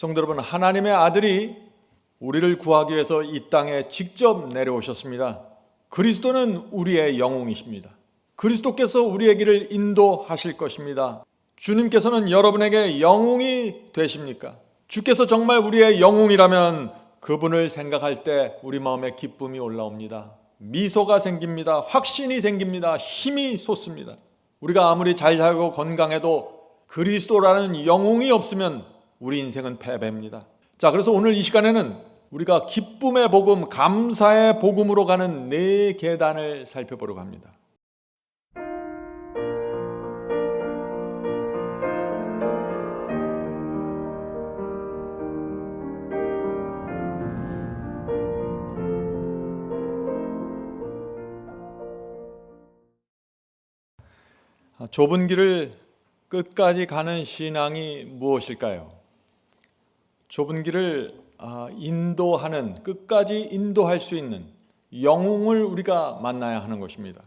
성도 여러분, 하나님의 아들이 우리를 구하기 위해서 이 땅에 직접 내려오셨습니다. 그리스도는 우리의 영웅이십니다. 그리스도께서 우리의 길을 인도하실 것입니다. 주님께서는 여러분에게 영웅이 되십니까? 주께서 정말 우리의 영웅이라면 그분을 생각할 때 우리 마음에 기쁨이 올라옵니다. 미소가 생깁니다. 확신이 생깁니다. 힘이 솟습니다. 우리가 아무리 잘 살고 건강해도 그리스도라는 영웅이 없으면 우리 인생은 패배입니다. 자, 그래서 오늘 이 시간에는 우리가 기쁨의 복음, 감사의 복음으로 가는 네 계단을 살펴보려고 합니다. 좁은 길을 끝까지 가는 신앙이 무엇일까요? 좁은 길을 인도하는, 끝까지 인도할 수 있는 영웅을 우리가 만나야 하는 것입니다.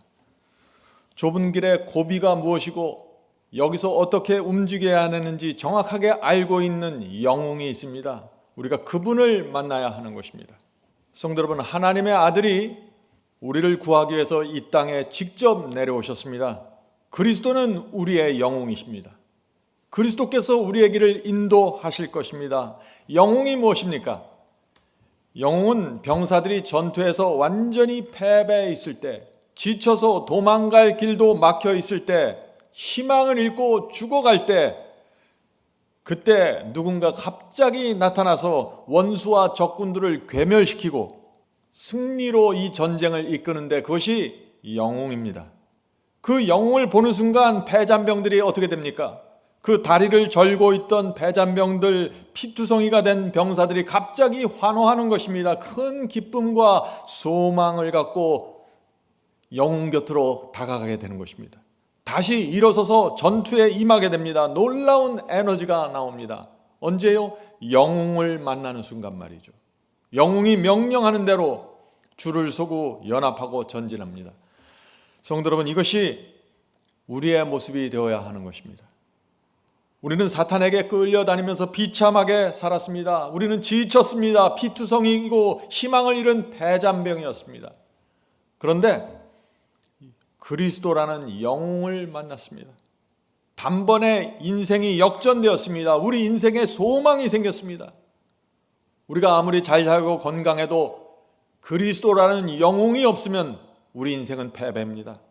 좁은 길의 고비가 무엇이고 여기서 어떻게 움직여야 하는지 정확하게 알고 있는 영웅이 있습니다. 우리가 그분을 만나야 하는 것입니다. 성도 여러분, 하나님의 아들이 우리를 구하기 위해서 이 땅에 직접 내려오셨습니다. 그리스도는 우리의 영웅이십니다. 그리스도께서 우리의 길을 인도하실 것입니다. 영웅이 무엇입니까? 영웅은 병사들이 전투에서 완전히 패배해 있을 때, 지쳐서 도망갈 길도 막혀 있을 때, 희망을 잃고 죽어갈 때, 그때 누군가 갑자기 나타나서 원수와 적군들을 괴멸시키고 승리로 이 전쟁을 이끄는데 그것이 영웅입니다. 그 영웅을 보는 순간 패잔병들이 어떻게 됩니까? 그 다리를 절고 있던 패잔병들, 피투성이가 된 병사들이 갑자기 환호하는 것입니다. 큰 기쁨과 소망을 갖고 영웅 곁으로 다가가게 되는 것입니다. 다시 일어서서 전투에 임하게 됩니다. 놀라운 에너지가 나옵니다. 언제요? 영웅을 만나는 순간 말이죠. 영웅이 명령하는 대로 줄을 서고 연합하고 전진합니다. 성도 여러분, 이것이 우리의 모습이 되어야 하는 것입니다. 우리는 사탄에게 끌려다니면서 비참하게 살았습니다. 우리는 지쳤습니다. 피투성이고 희망을 잃은 패잔병이었습니다. 그런데 그리스도라는 영웅을 만났습니다. 단번에 인생이 역전되었습니다. 우리 인생에 소망이 생겼습니다. 우리가 아무리 잘 살고 건강해도 그리스도라는 영웅이 없으면 우리 인생은 패배입니다.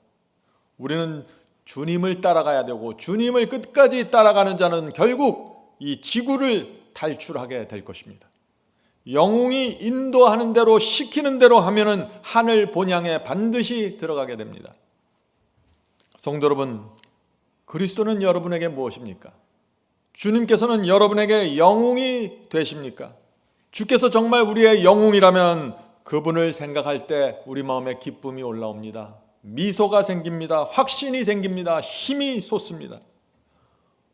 우리는 주님을 따라가야 되고 주님을 끝까지 따라가는 자는 결국 이 지구를 탈출하게 될 것입니다. 영웅이 인도하는 대로 시키는 대로 하면은 하늘 본향에 반드시 들어가게 됩니다. 성도 여러분, 그리스도는 여러분에게 무엇입니까? 주님께서는 여러분에게 영웅이 되십니까? 주께서 정말 우리의 영웅이라면 그분을 생각할 때 우리 마음에 기쁨이 올라옵니다. 미소가 생깁니다. 확신이 생깁니다. 힘이 솟습니다.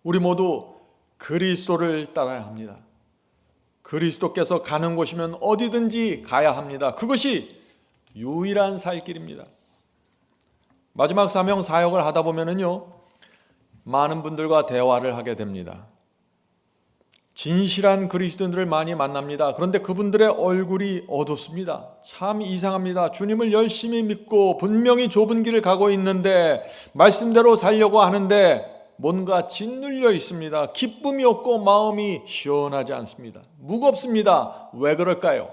우리 모두 그리스도를 따라야 합니다. 그리스도께서 가는 곳이면 어디든지 가야 합니다. 그것이 유일한 살 길입니다. 마지막 사명 사역을 하다 보면은요, 많은 분들과 대화를 하게 됩니다. 진실한 그리스도인들을 많이 만납니다. 그런데 그분들의 얼굴이 어둡습니다. 참 이상합니다. 주님을 열심히 믿고 분명히 좁은 길을 가고 있는데 말씀대로 살려고 하는데 뭔가 짓눌려 있습니다. 기쁨이 없고 마음이 시원하지 않습니다. 무겁습니다. 왜 그럴까요?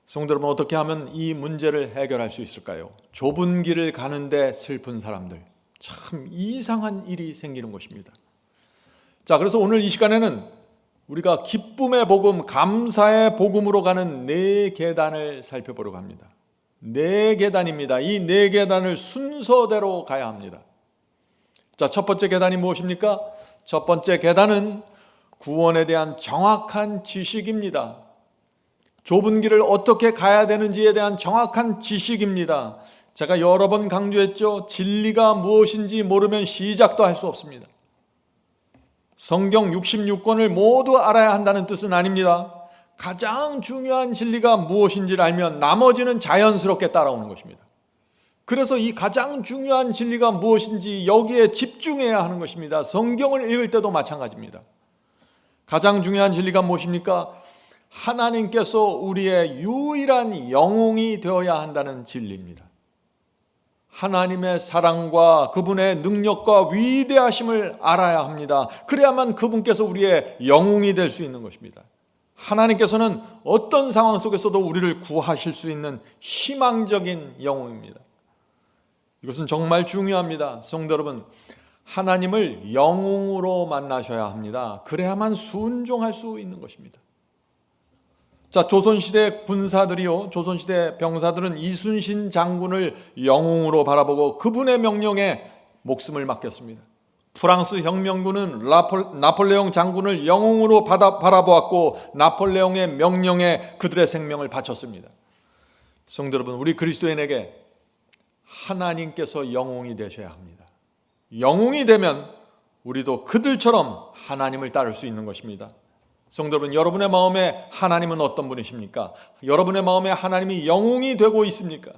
성도 여러분, 어떻게 하면 이 문제를 해결할 수 있을까요? 좁은 길을 가는데 슬픈 사람들, 참 이상한 일이 생기는 것입니다. 자, 그래서 오늘 이 시간에는 우리가 기쁨의 복음, 감사의 복음으로 가는 네 계단을 살펴보려고 합니다. 네 계단입니다. 이 네 계단을 순서대로 가야 합니다. 자, 첫 번째 계단이 무엇입니까? 첫 번째 계단은 구원에 대한 정확한 지식입니다. 좁은 길을 어떻게 가야 되는지에 대한 정확한 지식입니다. 제가 여러 번 강조했죠. 진리가 무엇인지 모르면 시작도 할 수 없습니다. 성경 66권을 모두 알아야 한다는 뜻은 아닙니다. 가장 중요한 진리가 무엇인지를 알면 나머지는 자연스럽게 따라오는 것입니다. 그래서 이 가장 중요한 진리가 무엇인지 여기에 집중해야 하는 것입니다. 성경을 읽을 때도 마찬가지입니다. 가장 중요한 진리가 무엇입니까? 하나님께서 우리의 유일한 영웅이 되어야 한다는 진리입니다. 하나님의 사랑과 그분의 능력과 위대하심을 알아야 합니다. 그래야만 그분께서 우리의 영웅이 될 수 있는 것입니다. 하나님께서는 어떤 상황 속에서도 우리를 구하실 수 있는 희망적인 영웅입니다. 이것은 정말 중요합니다. 성도 여러분, 하나님을 영웅으로 만나셔야 합니다. 그래야만 순종할 수 있는 것입니다. 자, 조선시대 군사들이요, 조선시대 병사들은 이순신 장군을 영웅으로 바라보고 그분의 명령에 목숨을 맡겼습니다. 프랑스 혁명군은 나폴레옹 장군을 영웅으로 바라보았고 나폴레옹의 명령에 그들의 생명을 바쳤습니다. 성도 여러분, 우리 그리스도인에게 하나님께서 영웅이 되셔야 합니다. 영웅이 되면 우리도 그들처럼 하나님을 따를 수 있는 것입니다. 성도 여러분, 여러분의 마음에 하나님은 어떤 분이십니까? 여러분의 마음에 하나님이 영웅이 되고 있습니까?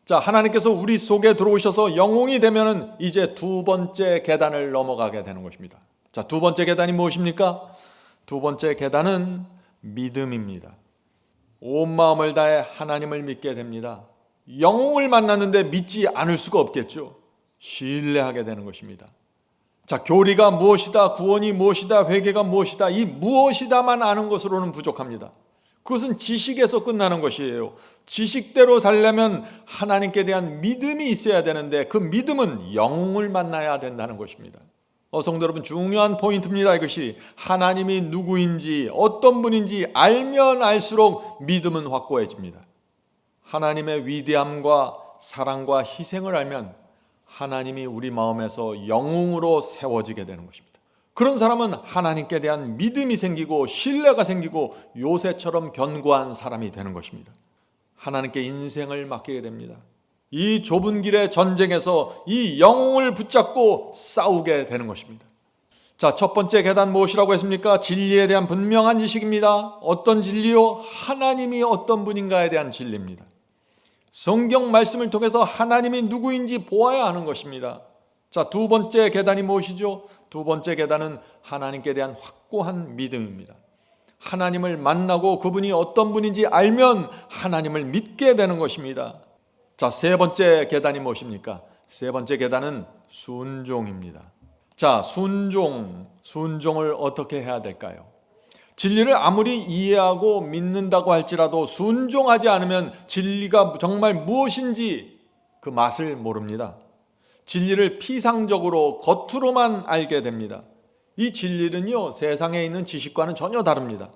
자, 하나님께서 우리 속에 들어오셔서 영웅이 되면은 이제 두 번째 계단을 넘어가게 되는 것입니다. 자, 두 번째 계단이 무엇입니까? 두 번째 계단은 믿음입니다. 온 마음을 다해 하나님을 믿게 됩니다. 영웅을 만났는데 믿지 않을 수가 없겠죠. 신뢰하게 되는 것입니다. 자, 교리가 무엇이다, 구원이 무엇이다, 회개가 무엇이다, 이 무엇이다만 아는 것으로는 부족합니다. 그것은 지식에서 끝나는 것이에요. 지식대로 살려면 하나님께 대한 믿음이 있어야 되는데 그 믿음은 영웅을 만나야 된다는 것입니다. 성도 여러분, 중요한 포인트입니다. 이것이 하나님이 누구인지 어떤 분인지 알면 알수록 믿음은 확고해집니다. 하나님의 위대함과 사랑과 희생을 알면 하나님이 우리 마음에서 영웅으로 세워지게 되는 것입니다. 그런 사람은 하나님께 대한 믿음이 생기고 신뢰가 생기고 요새처럼 견고한 사람이 되는 것입니다. 하나님께 인생을 맡기게 됩니다. 이 좁은 길의 전쟁에서 이 영웅을 붙잡고 싸우게 되는 것입니다. 자, 첫 번째 계단 무엇이라고 했습니까? 진리에 대한 분명한 지식입니다. 어떤 진리요? 하나님이 어떤 분인가에 대한 진리입니다. 성경 말씀을 통해서 하나님이 누구인지 보아야 하는 것입니다. 자, 두 번째 계단이 무엇이죠? 두 번째 계단은 하나님께 대한 확고한 믿음입니다. 하나님을 만나고 그분이 어떤 분인지 알면 하나님을 믿게 되는 것입니다. 자, 세 번째 계단이 무엇입니까? 세 번째 계단은 순종입니다. 자, 순종을 어떻게 해야 될까요? 진리를 아무리 이해하고 믿는다고 할지라도 순종하지 않으면 진리가 정말 무엇인지 그 맛을 모릅니다. 진리를 피상적으로 겉으로만 알게 됩니다. 이 진리는요, 세상에 있는 지식과는 전혀 다릅니다.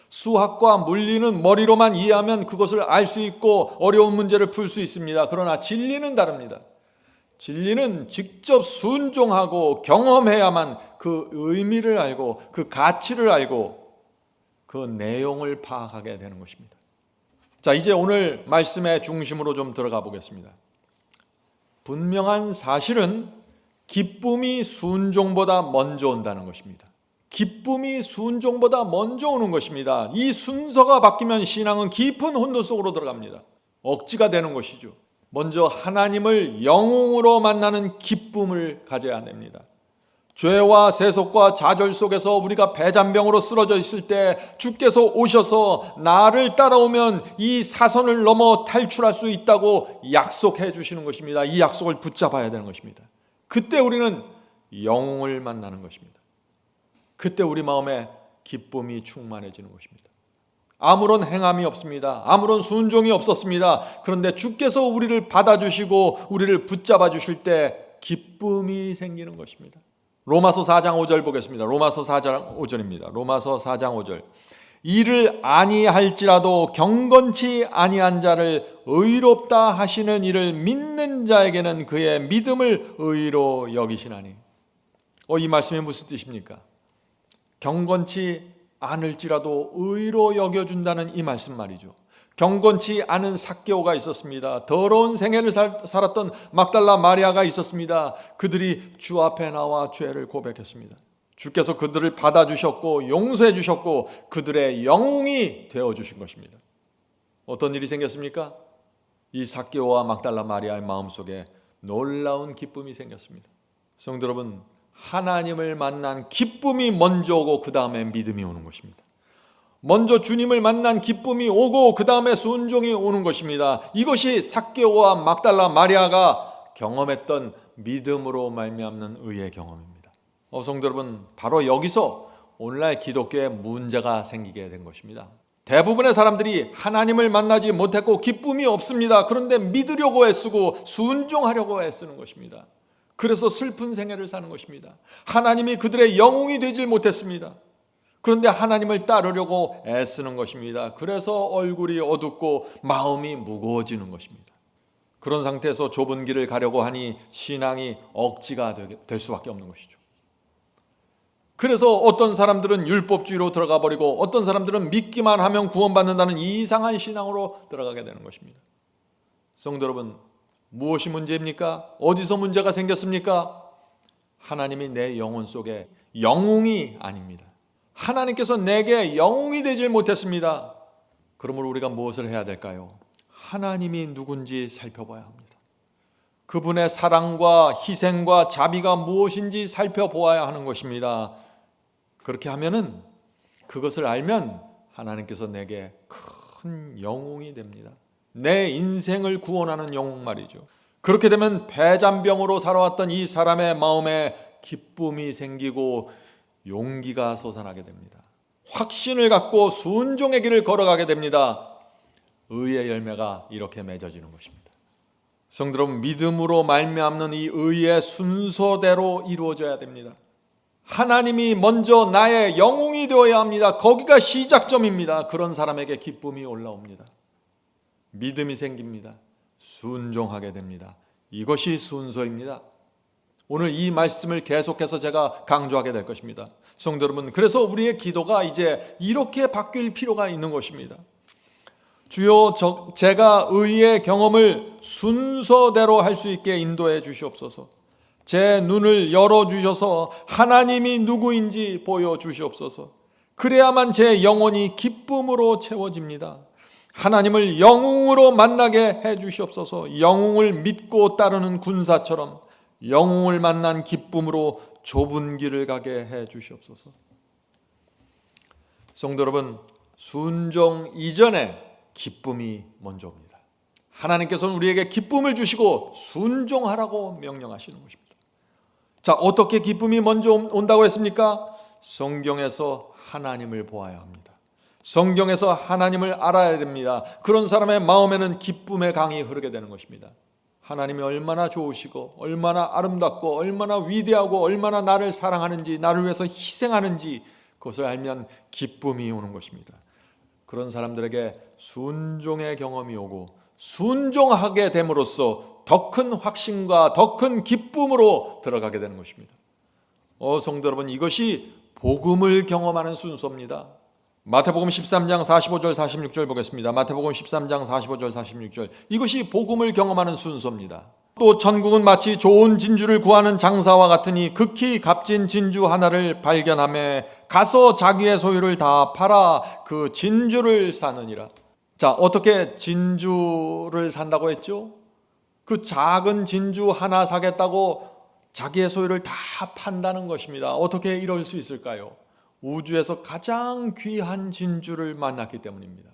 수학과 물리는 머리로만 이해하면 그것을 알 수 있고 어려운 문제를 풀 수 있습니다. 그러나 진리는 다릅니다. 진리는 직접 순종하고 경험해야만 그 의미를 알고 그 가치를 알고 그 내용을 파악하게 되는 것입니다. 자, 이제 오늘 말씀의 중심으로 좀 들어가 보겠습니다. 분명한 사실은 기쁨이 순종보다 먼저 온다는 것입니다. 기쁨이 순종보다 먼저 오는 것입니다. 이 순서가 바뀌면 신앙은 깊은 혼돈 속으로 들어갑니다. 억지가 되는 것이죠. 먼저 하나님을 영웅으로 만나는 기쁨을 가져야 됩니다. 죄와 세속과 좌절 속에서 우리가 배잔병으로 쓰러져 있을 때 주께서 오셔서 나를 따라오면 이 사선을 넘어 탈출할 수 있다고 약속해 주시는 것입니다. 이 약속을 붙잡아야 되는 것입니다. 그때 우리는 영웅을 만나는 것입니다. 그때 우리 마음에 기쁨이 충만해지는 것입니다. 아무런 행함이 없습니다. 아무런 순종이 없었습니다. 그런데 주께서 우리를 받아주시고 우리를 붙잡아 주실 때 기쁨이 생기는 것입니다. 로마서 4장 5절 보겠습니다. 로마서 4장 5절입니다. 로마서 4장 5절. 이를 아니할지라도 경건치 아니한 자를 의롭다 하시는 이를 믿는 자에게는 그의 믿음을 의로 여기시나니. 이 말씀이 무슨 뜻입니까? 경건치 않을지라도 의로 여겨준다는 이 말씀 말이죠. 경건치 않은 삭개오가 있었습니다. 더러운 생애를 살았던 막달라 마리아가 있었습니다. 그들이 주 앞에 나와 죄를 고백했습니다. 주께서 그들을 받아주셨고 용서해 주셨고 그들의 영웅이 되어주신 것입니다. 어떤 일이 생겼습니까? 이 삭개오와 막달라 마리아의 마음속에 놀라운 기쁨이 생겼습니다. 성도 여러분, 하나님을 만난 기쁨이 먼저 오고 그 다음에 믿음이 오는 것입니다. 먼저 주님을 만난 기쁨이 오고 그 다음에 순종이 오는 것입니다. 이것이 삭개오와 막달라 마리아가 경험했던 믿음으로 말미암는 의의 경험입니다. 성도 여러분, 바로 여기서 오늘날 기독교에 문제가 생기게 된 것입니다. 대부분의 사람들이 하나님을 만나지 못했고 기쁨이 없습니다. 그런데 믿으려고 애쓰고 순종하려고 애쓰는 것입니다. 그래서 슬픈 생애를 사는 것입니다. 하나님이 그들의 영웅이 되질 못했습니다. 그런데 하나님을 따르려고 애쓰는 것입니다. 그래서 얼굴이 어둡고 마음이 무거워지는 것입니다. 그런 상태에서 좁은 길을 가려고 하니 신앙이 억지가 될 수밖에 없는 것이죠. 그래서 어떤 사람들은 율법주의로 들어가 버리고 어떤 사람들은 믿기만 하면 구원받는다는 이상한 신앙으로 들어가게 되는 것입니다. 성도 여러분, 무엇이 문제입니까? 어디서 문제가 생겼습니까? 하나님이 내 영혼 속에 영웅이 아닙니다. 하나님께서 내게 영웅이 되질 못했습니다. 그러므로 우리가 무엇을 해야 될까요? 하나님이 누군지 살펴봐야 합니다. 그분의 사랑과 희생과 자비가 무엇인지 살펴보아야 하는 것입니다. 그렇게 하면은, 그것을 알면 하나님께서 내게 큰 영웅이 됩니다. 내 인생을 구원하는 영웅 말이죠. 그렇게 되면 배잔병으로 살아왔던 이 사람의 마음에 기쁨이 생기고 용기가 솟아나게 됩니다. 확신을 갖고 순종의 길을 걸어가게 됩니다. 의의 열매가 이렇게 맺어지는 것입니다. 성도 여러분, 믿음으로 말미암는 이 의의 순서대로 이루어져야 됩니다. 하나님이 먼저 나의 영웅이 되어야 합니다. 거기가 시작점입니다. 그런 사람에게 기쁨이 올라옵니다. 믿음이 생깁니다. 순종하게 됩니다. 이것이 순서입니다. 오늘 이 말씀을 계속해서 제가 강조하게 될 것입니다. 성도 여러분, 그래서 우리의 기도가 이제 이렇게 바뀔 필요가 있는 것입니다. 주여, 제가 의의 경험을 순서대로 할 수 있게 인도해 주시옵소서. 제 눈을 열어주셔서 하나님이 누구인지 보여주시옵소서. 그래야만 제 영혼이 기쁨으로 채워집니다. 하나님을 영웅으로 만나게 해주시옵소서. 영웅을 믿고 따르는 군사처럼 영웅을 만난 기쁨으로 좁은 길을 가게 해주시옵소서. 성도 여러분, 순종 이전에 기쁨이 먼저 옵니다. 하나님께서는 우리에게 기쁨을 주시고 순종하라고 명령하시는 것입니다. 자, 어떻게 기쁨이 먼저 온다고 했습니까? 성경에서 하나님을 보아야 합니다. 성경에서 하나님을 알아야 됩니다. 그런 사람의 마음에는 기쁨의 강이 흐르게 되는 것입니다. 하나님이 얼마나 좋으시고 얼마나 아름답고 얼마나 위대하고 얼마나 나를 사랑하는지, 나를 위해서 희생하는지 그것을 알면 기쁨이 오는 것입니다. 그런 사람들에게 순종의 경험이 오고 순종하게 됨으로써 더 큰 확신과 더 큰 기쁨으로 들어가게 되는 것입니다. 성도 여러분, 이것이 복음을 경험하는 순서입니다. 마태복음 13장 45절 46절 보겠습니다. 마태복음 13장 45절 46절. 이것이 복음을 경험하는 순서입니다. 또 천국은 마치 좋은 진주를 구하는 장사와 같으니 극히 값진 진주 하나를 발견하매 가서 자기의 소유를 다 팔아 그 진주를 사느니라. 자, 어떻게 진주를 산다고 했죠? 그 작은 진주 하나 사겠다고 자기의 소유를 다 판다는 것입니다. 어떻게 이럴 수 있을까요? 우주에서 가장 귀한 진주를 만났기 때문입니다.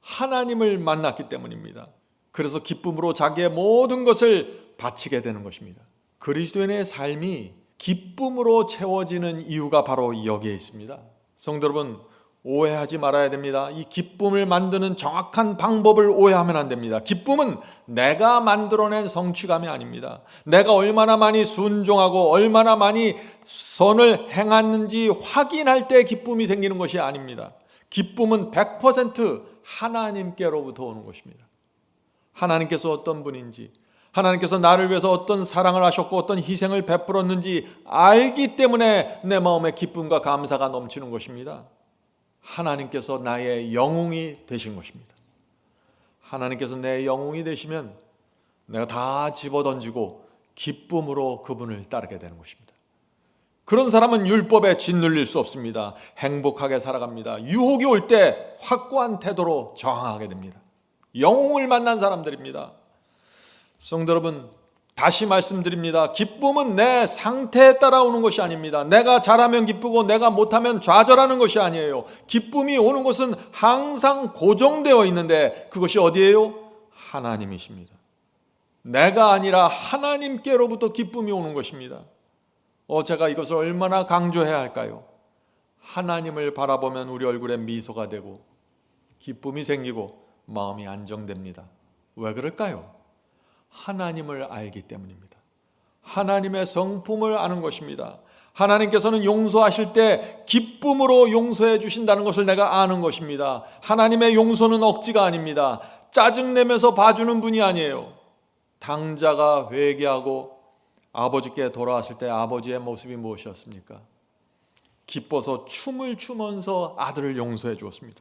하나님을 만났기 때문입니다. 그래서 기쁨으로 자기의 모든 것을 바치게 되는 것입니다. 그리스도인의 삶이 기쁨으로 채워지는 이유가 바로 여기에 있습니다. 성도 여러분, 오해하지 말아야 됩니다. 이 기쁨을 만드는 정확한 방법을 오해하면 안 됩니다. 기쁨은 내가 만들어낸 성취감이 아닙니다. 내가 얼마나 많이 순종하고 얼마나 많이 선을 행했는지 확인할 때 기쁨이 생기는 것이 아닙니다. 기쁨은 100% 하나님께로부터 오는 것입니다. 하나님께서 어떤 분인지, 하나님께서 나를 위해서 어떤 사랑을 하셨고 어떤 희생을 베풀었는지 알기 때문에 내 마음에 기쁨과 감사가 넘치는 것입니다. 하나님께서 나의 영웅이 되신 것입니다. 하나님께서 내 영웅이 되시면 내가 다 집어던지고 기쁨으로 그분을 따르게 되는 것입니다. 그런 사람은 율법에 짓눌릴 수 없습니다. 행복하게 살아갑니다. 유혹이 올 때 확고한 태도로 저항하게 됩니다. 영웅을 만난 사람들입니다. 성도 여러분, 다시 말씀드립니다. 기쁨은 내 상태에 따라 오는 것이 아닙니다. 내가 잘하면 기쁘고 내가 못하면 좌절하는 것이 아니에요. 기쁨이 오는 것은 항상 고정되어 있는데 그것이 어디예요? 하나님이십니다. 내가 아니라 하나님께로부터 기쁨이 오는 것입니다. 제가 이것을 얼마나 강조해야 할까요? 하나님을 바라보면 우리 얼굴에 미소가 되고 기쁨이 생기고 마음이 안정됩니다. 왜 그럴까요? 하나님을 알기 때문입니다. 하나님의 성품을 아는 것입니다. 하나님께서는 용서하실 때 기쁨으로 용서해 주신다는 것을 내가 아는 것입니다. 하나님의 용서는 억지가 아닙니다. 짜증내면서 봐주는 분이 아니에요. 당자가 회개하고 아버지께 돌아왔을 때 아버지의 모습이 무엇이었습니까? 기뻐서 춤을 추면서 아들을 용서해 주었습니다.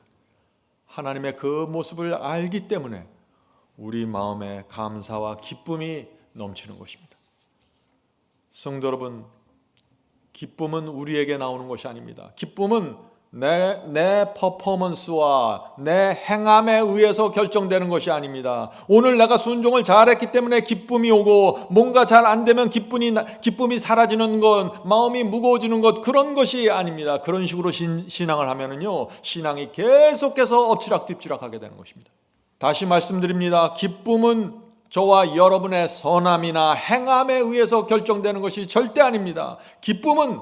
하나님의 그 모습을 알기 때문에 우리 마음에 감사와 기쁨이 넘치는 것입니다. 성도 여러분, 기쁨은 우리에게 나오는 것이 아닙니다. 기쁨은 내 퍼포먼스와 내 행함에 의해서 결정되는 것이 아닙니다. 오늘 내가 순종을 잘했기 때문에 기쁨이 오고 뭔가 잘 안 되면 기쁨이 사라지는 것, 마음이 무거워지는 것, 그런 것이 아닙니다. 그런 식으로 신앙을 하면은요, 신앙이 계속해서 엎치락뒤치락하게 되는 것입니다. 다시 말씀드립니다. 기쁨은 저와 여러분의 선함이나 행함에 의해서 결정되는 것이 절대 아닙니다. 기쁨은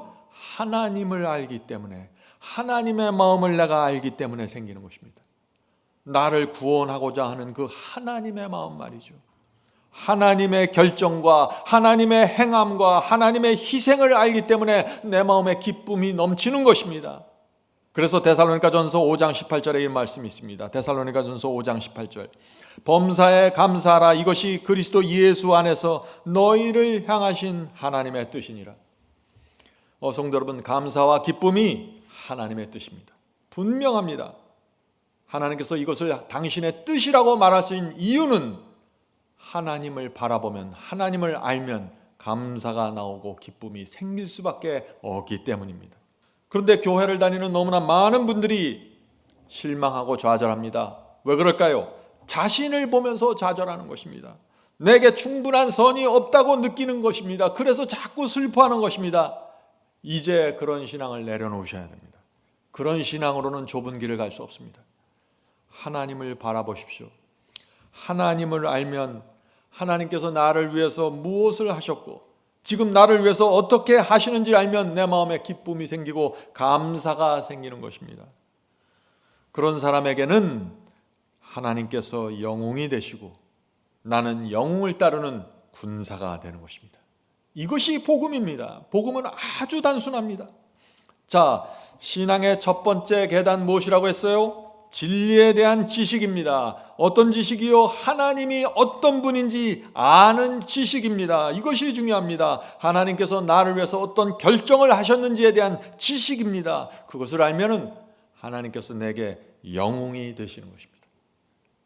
하나님을 알기 때문에, 하나님의 마음을 내가 알기 때문에 생기는 것입니다. 나를 구원하고자 하는 그 하나님의 마음 말이죠. 하나님의 결정과 하나님의 행함과 하나님의 희생을 알기 때문에 내 마음에 기쁨이 넘치는 것입니다. 그래서 데살로니가전서 5장 18절에 이 말씀이 있습니다. 데살로니가전서 5장 18절. 범사에 감사하라. 이것이 그리스도 예수 안에서 너희를 향하신 하나님의 뜻이니라. 성도 여러분, 감사와 기쁨이 하나님의 뜻입니다. 분명합니다. 하나님께서 이것을 당신의 뜻이라고 말하신 이유는 하나님을 바라보면, 하나님을 알면 감사가 나오고 기쁨이 생길 수밖에 없기 때문입니다. 그런데 교회를 다니는 너무나 많은 분들이 실망하고 좌절합니다. 왜 그럴까요? 자신을 보면서 좌절하는 것입니다. 내게 충분한 선이 없다고 느끼는 것입니다. 그래서 자꾸 슬퍼하는 것입니다. 이제 그런 신앙을 내려놓으셔야 됩니다. 그런 신앙으로는 좁은 길을 갈 수 없습니다. 하나님을 바라보십시오. 하나님을 알면 하나님께서 나를 위해서 무엇을 하셨고 지금 나를 위해서 어떻게 하시는지 알면 내 마음에 기쁨이 생기고 감사가 생기는 것입니다. 그런 사람에게는 하나님께서 영웅이 되시고 나는 영웅을 따르는 군사가 되는 것입니다. 이것이 복음입니다. 복음은 아주 단순합니다. 자, 신앙의 첫 번째 계단 무엇이라고 했어요? 진리에 대한 지식입니다. 어떤 지식이요? 하나님이 어떤 분인지 아는 지식입니다. 이것이 중요합니다. 하나님께서 나를 위해서 어떤 결정을 하셨는지에 대한 지식입니다. 그것을 알면은 하나님께서 내게 영웅이 되시는 것입니다.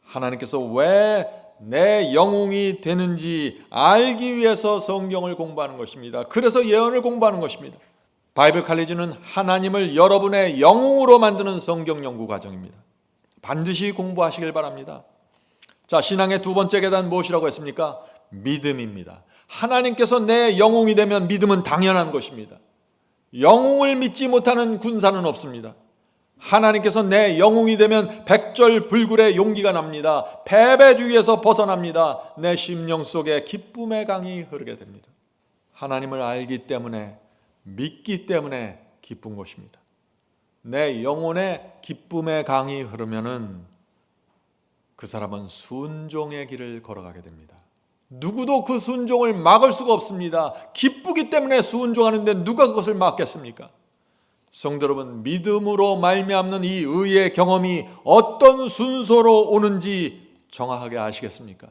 하나님께서 왜 내 영웅이 되는지 알기 위해서 성경을 공부하는 것입니다. 그래서 예언을 공부하는 것입니다. 바이블 칼리지는 하나님을 여러분의 영웅으로 만드는 성경 연구 과정입니다. 반드시 공부하시길 바랍니다. 자, 신앙의 두 번째 계단 무엇이라고 했습니까? 믿음입니다. 하나님께서 내 영웅이 되면 믿음은 당연한 것입니다. 영웅을 믿지 못하는 군사는 없습니다. 하나님께서 내 영웅이 되면 백절불굴의 용기가 납니다. 패배주의에서 벗어납니다. 내 심령 속에 기쁨의 강이 흐르게 됩니다. 하나님을 알기 때문에, 믿기 때문에 기쁜 것입니다. 내 영혼에 기쁨의 강이 흐르면은 그 사람은 순종의 길을 걸어가게 됩니다. 누구도 그 순종을 막을 수가 없습니다. 기쁘기 때문에 순종하는데 누가 그것을 막겠습니까? 성도 여러분, 믿음으로 말미암는 이 의의 경험이 어떤 순서로 오는지 정확하게 아시겠습니까?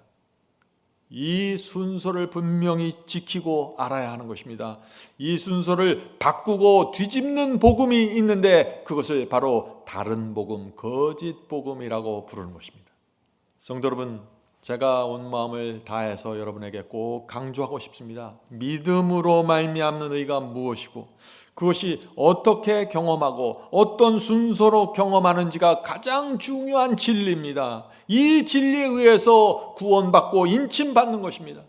이 순서를 분명히 지키고 알아야 하는 것입니다. 이 순서를 바꾸고 뒤집는 복음이 있는데 그것을 바로 다른 복음, 거짓 복음이라고 부르는 것입니다. 성도 여러분, 제가 온 마음을 다해서 여러분에게 꼭 강조하고 싶습니다. 믿음으로 말미암는 의가 무엇이고 그것이 어떻게 경험하고 어떤 순서로 경험하는지가 가장 중요한 진리입니다. 이 진리에 의해서 구원받고 인침받는 것입니다.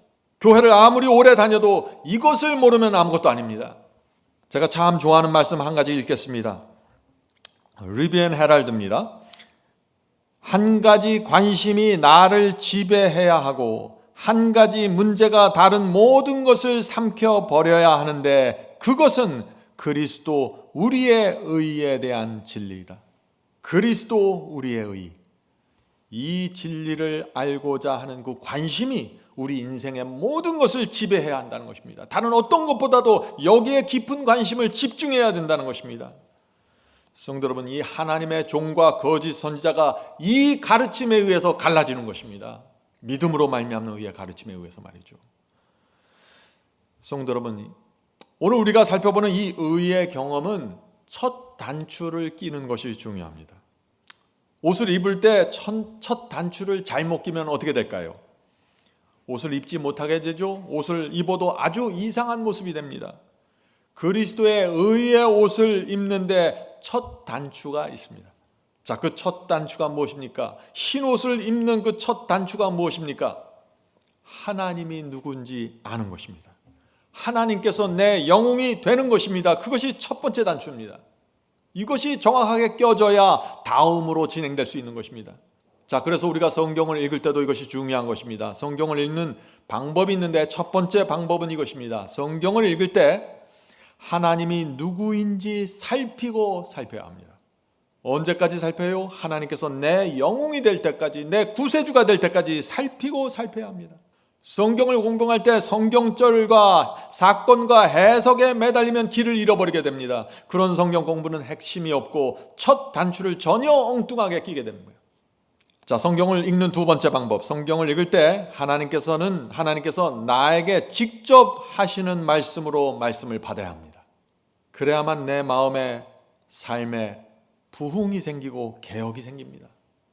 교회를 아무리 오래 다녀도 이것을 모르면 아무것도 아닙니다. 제가 참 좋아하는 말씀 한 가지 읽겠습니다. 리비엔 헤럴드입니다. 한 가지 관심이 나를 지배해야 하고 한 가지 문제가 다른 모든 것을 삼켜버려야 하는데 그것은 그리스도 우리의 의에 대한 진리이다. 그리스도 우리의 의. 이 진리를 알고자 하는 그 관심이 우리 인생의 모든 것을 지배해야 한다는 것입니다. 다른 어떤 것보다도 여기에 깊은 관심을 집중해야 된다는 것입니다. 성도 여러분, 이 하나님의 종과 거짓 선지자가 이 가르침에 의해서 갈라지는 것입니다. 믿음으로 말미암는 의의 가르침에 의해서 말이죠. 성도 여러분, 오늘 우리가 살펴보는 이 의의 경험은 첫 단추를 끼는 것이 중요합니다. 옷을 입을 때 첫 단추를 잘못 끼면 어떻게 될까요? 옷을 입지 못하게 되죠. 옷을 입어도 아주 이상한 모습이 됩니다. 그리스도의 의의 옷을 입는데 첫 단추가 있습니다. 자, 그 첫 단추가 무엇입니까? 흰 옷을 입는 그 첫 단추가 무엇입니까? 하나님이 누군지 아는 것입니다. 하나님께서 내 영웅이 되는 것입니다. 그것이 첫 번째 단추입니다. 이것이 정확하게 껴져야 다음으로 진행될 수 있는 것입니다. 자, 그래서 우리가 성경을 읽을 때도 이것이 중요한 것입니다. 성경을 읽는 방법이 있는데 첫 번째 방법은 이것입니다. 성경을 읽을 때 하나님이 누구인지 살피고 살펴야 합니다. 언제까지 살펴요? 하나님께서 내 영웅이 될 때까지, 내 구세주가 될 때까지 살피고 살펴야 합니다. 성경을 공부할 때 성경절과 사건과 해석에 매달리면 길을 잃어버리게 됩니다. 그런 성경 공부는 핵심이 없고 첫 단추를 전혀 엉뚱하게 끼게 되는 거예요. 자, 성경을 읽는 두 번째 방법. 성경을 읽을 때 하나님께서 나에게 직접 하시는 말씀으로 말씀을 받아야 합니다. 그래야만 내 마음에, 삶에 부흥이 생기고 개혁이 생깁니다.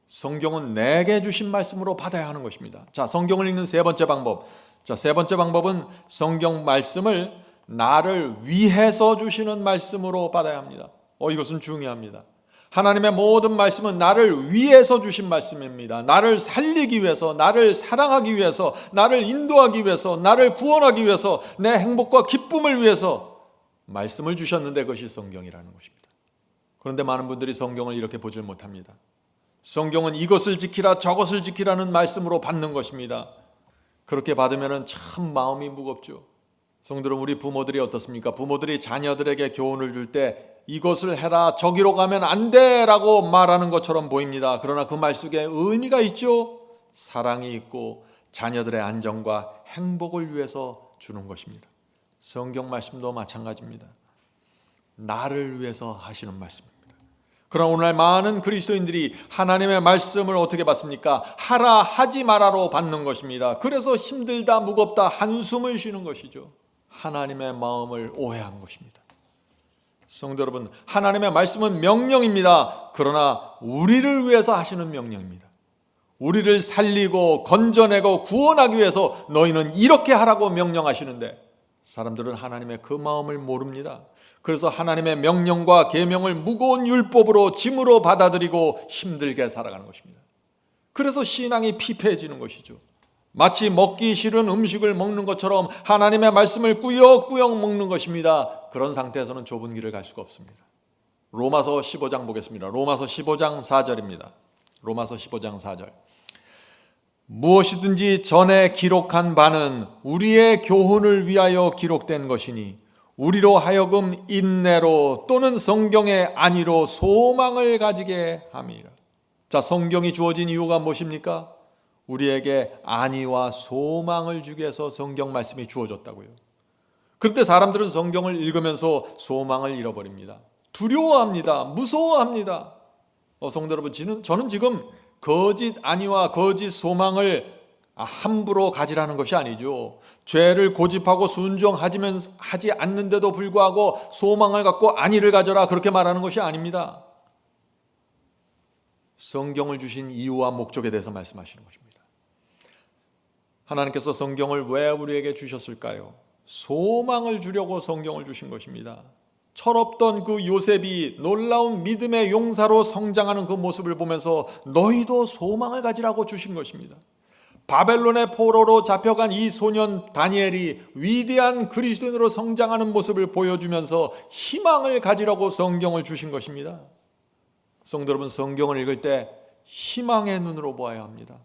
성경은 내게 주신 말씀으로 받아야 하는 것입니다. 자, 성경을 읽는 세 번째 방법. 자, 세 번째 방법은 성경 말씀을 나를 위해서 주시는 말씀으로 받아야 합니다. 이것은 중요합니다. 하나님의 모든 말씀은 나를 위해서 주신 말씀입니다. 나를 살리기 위해서, 나를 사랑하기 위해서, 나를 인도하기 위해서, 나를 구원하기 위해서, 내 행복과 기쁨을 위해서 말씀을 주셨는데 그것이 성경이라는 것입니다. 그런데 많은 분들이 성경을 이렇게 보질 못합니다. 성경은 이것을 지키라 저것을 지키라는 말씀으로 받는 것입니다. 그렇게 받으면 참 마음이 무겁죠. 성도는 우리 부모들이 어떻습니까? 부모들이 자녀들에게 교훈을 줄 때 이것을 해라 저기로 가면 안 돼 라고 말하는 것처럼 보입니다. 그러나 그 말 속에 의미가 있죠. 사랑이 있고 자녀들의 안정과 행복을 위해서 주는 것입니다. 성경 말씀도 마찬가지입니다. 나를 위해서 하시는 말씀입니다. 그러나 오늘날 많은 그리스도인들이 하나님의 말씀을 어떻게 받습니까? 하라 하지 마라로 받는 것입니다. 그래서 힘들다 무겁다 한숨을 쉬는 것이죠. 하나님의 마음을 오해한 것입니다. 성도 여러분, 하나님의 말씀은 명령입니다. 그러나 우리를 위해서 하시는 명령입니다. 우리를 살리고 건져내고 구원하기 위해서 너희는 이렇게 하라고 명령하시는데 사람들은 하나님의 그 마음을 모릅니다. 그래서 하나님의 명령과 계명을 무거운 율법으로 짐으로 받아들이고 힘들게 살아가는 것입니다. 그래서 신앙이 피폐해지는 것이죠. 마치 먹기 싫은 음식을 먹는 것처럼 하나님의 말씀을 꾸역꾸역 먹는 것입니다. 그런 상태에서는 좁은 길을 갈 수가 없습니다. 로마서 15장 보겠습니다. 로마서 15장 4절입니다. 로마서 15장 4절. 무엇이든지 전에 기록한 바는 우리의 교훈을 위하여 기록된 것이니 우리로 하여금 인내로 또는 성경의 안위로 소망을 가지게 함이라. 자, 성경이 주어진 이유가 무엇입니까? 우리에게 안위와 소망을 주기 위해서 성경 말씀이 주어졌다고요. 그런데 사람들은 성경을 읽으면서 소망을 잃어버립니다. 두려워합니다. 무서워합니다. 성도 여러분, 저는 지금 거짓 안위와 거짓 소망을 함부로 가지라는 것이 아니죠. 죄를 고집하고 순종하지 않는데도 불구하고 소망을 갖고 안위를 가져라 그렇게 말하는 것이 아닙니다. 성경을 주신 이유와 목적에 대해서 말씀하시는 것입니다. 하나님께서 성경을 왜 우리에게 주셨을까요? 소망을 주려고 성경을 주신 것입니다. 철없던 그 요셉이 놀라운 믿음의 용사로 성장하는 그 모습을 보면서 너희도 소망을 가지라고 주신 것입니다. 바벨론의 포로로 잡혀간 이 소년 다니엘이 위대한 그리스도인으로 성장하는 모습을 보여주면서 희망을 가지라고 성경을 주신 것입니다. 성도 여러분, 성경을 읽을 때 희망의 눈으로 보아야 합니다.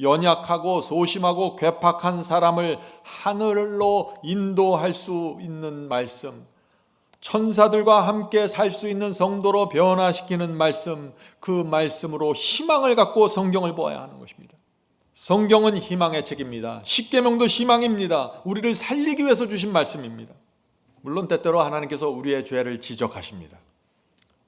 연약하고 소심하고 괴팍한 사람을 하늘로 인도할 수 있는 말씀, 천사들과 함께 살 수 있는 성도로 변화시키는 말씀, 그 말씀으로 희망을 갖고 성경을 보아야 하는 것입니다. 성경은 희망의 책입니다. 십계명도 희망입니다. 우리를 살리기 위해서 주신 말씀입니다. 물론 때때로 하나님께서 우리의 죄를 지적하십니다.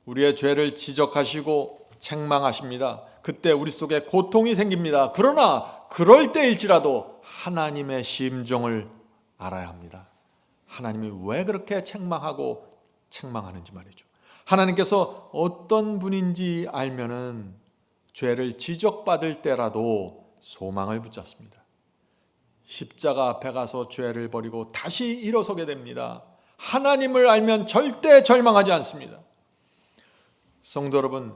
우리의 죄를 지적하시고 책망하십니다. 그때 우리 속에 고통이 생깁니다. 그러나 그럴 때일지라도 하나님의 심정을 알아야 합니다. 하나님이 왜 그렇게 책망하고 책망하는지 말이죠. 하나님께서 어떤 분인지 알면은 죄를 지적받을 때라도 소망을 붙잡습니다. 십자가 앞에 가서 죄를 버리고 다시 일어서게 됩니다. 하나님을 알면 절대 절망하지 않습니다. 성도 여러분,